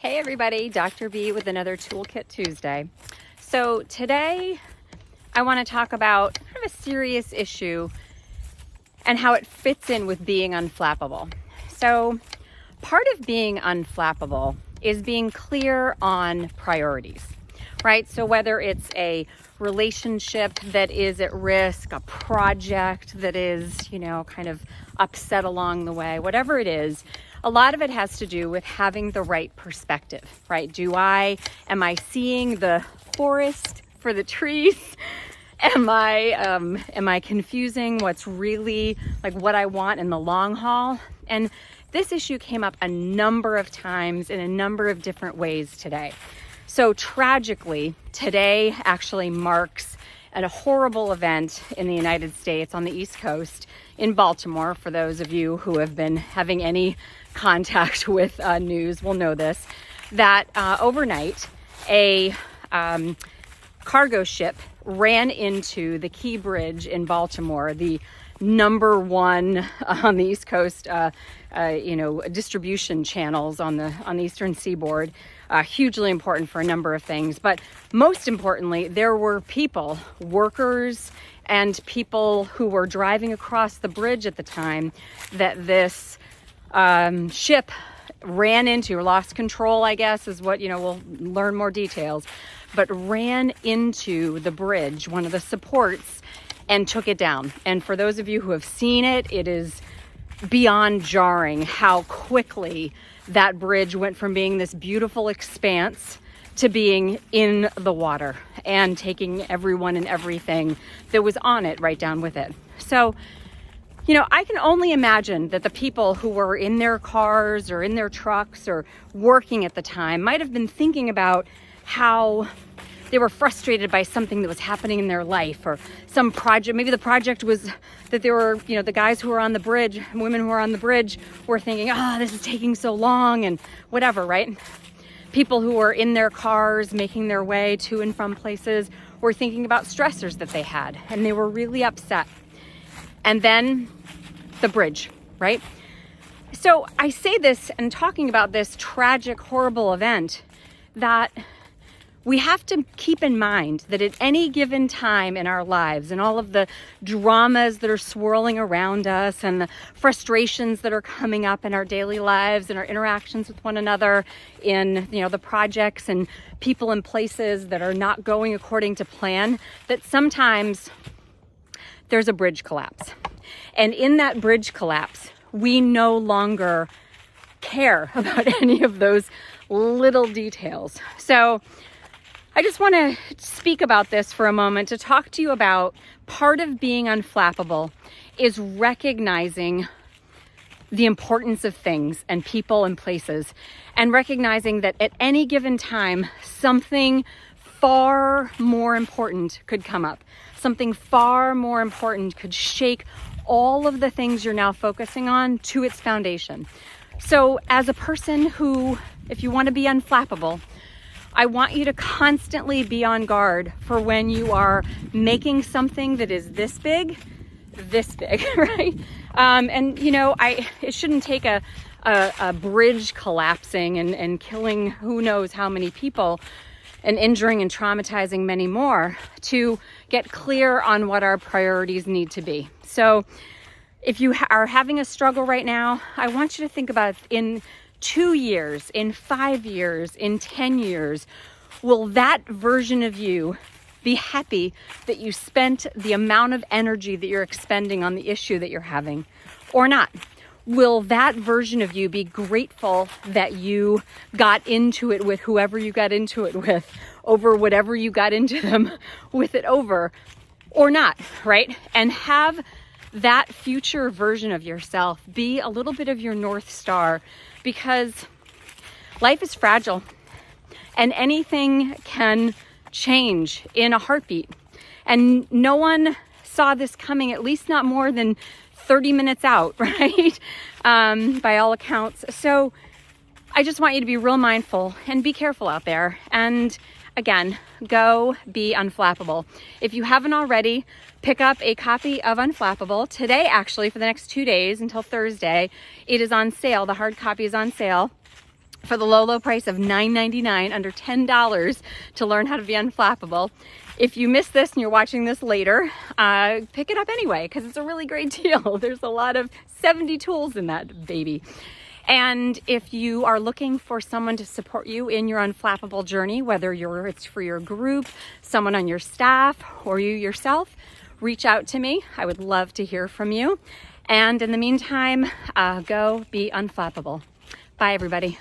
Hey everybody, Dr. B with another Toolkit Tuesday. So today I want to talk about kind of a serious issue and how it fits in with being unflappable. So part of being unflappable is being clear on priorities, right? So whether it's a relationship that is at risk, a project that is, kind of upset along the way, whatever it is, a lot of it has to do with having the right perspective, right? Am I seeing the forest for the trees? Am I confusing what's really like what I want in the long haul? And this issue came up a number of times in a number of different ways today. So tragically, today actually marks a horrible event in the United States on the East Coast in Baltimore. For those of you who have been having any contact with news will know this, that overnight a cargo ship ran into the Key Bridge in Baltimore, the number one on the East Coast, distribution channels on the Eastern Seaboard. Hugely important for a number of things, but most importantly, there were people, workers, and people who were driving across the bridge at the time that this ship ran into, or lost control, I guess, is what, we'll learn more details, but ran into the bridge, one of the supports, and took it down. And for those of you who have seen it, it is beyond jarring how quickly that bridge went from being this beautiful expanse to being in the water and taking everyone and everything that was on it right down with it. So, I can only imagine that the people who were in their cars or in their trucks or working at the time might have been thinking about how they were frustrated by something that was happening in their life, or some project. Maybe the project was that they were, the guys who were on the bridge, women who were on the bridge were thinking, this is taking so long and whatever, right? People who were in their cars making their way to and from places were thinking about stressors that they had, and they were really upset. And then the bridge, right? So I say this and talking about this tragic, horrible event, that we have to keep in mind that at any given time in our lives, and all of the dramas that are swirling around us and the frustrations that are coming up in our daily lives and our interactions with one another, in the projects and people and places that are not going according to plan, that sometimes there's a bridge collapse. And in that bridge collapse, we no longer care about any of those little details. So I just want to speak about this for a moment, to talk to you about part of being unflappable is recognizing the importance of things and people and places, and recognizing that at any given time, something far more important could come up. Something far more important could shake all of the things you're now focusing on to its foundation. So as a person who, if you want to be unflappable, I want you to constantly be on guard for when you are making something that is this big, right? It shouldn't take a bridge collapsing and killing who knows how many people and injuring and traumatizing many more to get clear on what our priorities need to be. So if you are having a struggle right now, I want you to think about, in 2 years, in 5 years, in 10 years, will that version of you be happy that you spent the amount of energy that you're expending on the issue that you're having, or not? Will that version of you be grateful that you got into it with whoever you got into it with, over whatever you got into them with it over, or not, right? And have that future version of yourself be a little bit of your North Star, because life is fragile and anything can change in a heartbeat. And no one saw this coming, at least not more than 30 minutes out, right? By all accounts. So I just want you to be real mindful and be careful out there. And again, go be unflappable. If you haven't already, pick up a copy of Unflappable. Today, actually, for the next 2 days until Thursday, it is on sale. The hard copy is on sale for the low, low price of $9.99, under $10 to learn how to be unflappable. If you missed this and you're watching this later, pick it up anyway, because it's a really great deal. There's a lot of 70 tools in that baby. And if you are looking for someone to support you in your unflappable journey, whether it's for your group, someone on your staff, or you yourself, reach out to me. I would love to hear from you. And in the meantime, go be unflappable. Bye, everybody.